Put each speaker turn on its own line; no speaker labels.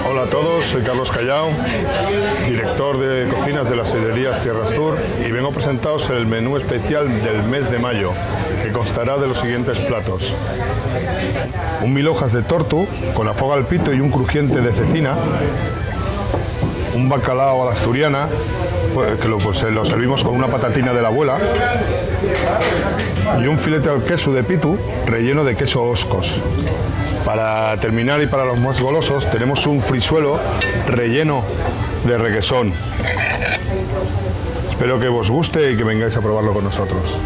Hola a todos, soy Carlos Callao, director de cocinas de las sidrerías Tierras Tour, y vengo a presentaros el menú especial del mes de mayo, que constará de los siguientes platos: un 1000 hojas de tortu con afoga al pito y un crujiente de cecina, un bacalao a la asturiana, que lo servimos con una patatina de la abuela, y un filete al queso de pitu relleno de queso oscos. Para terminar, y para los más golosos, tenemos un frisuelo relleno de requesón. Espero que os guste y que vengáis a probarlo con nosotros.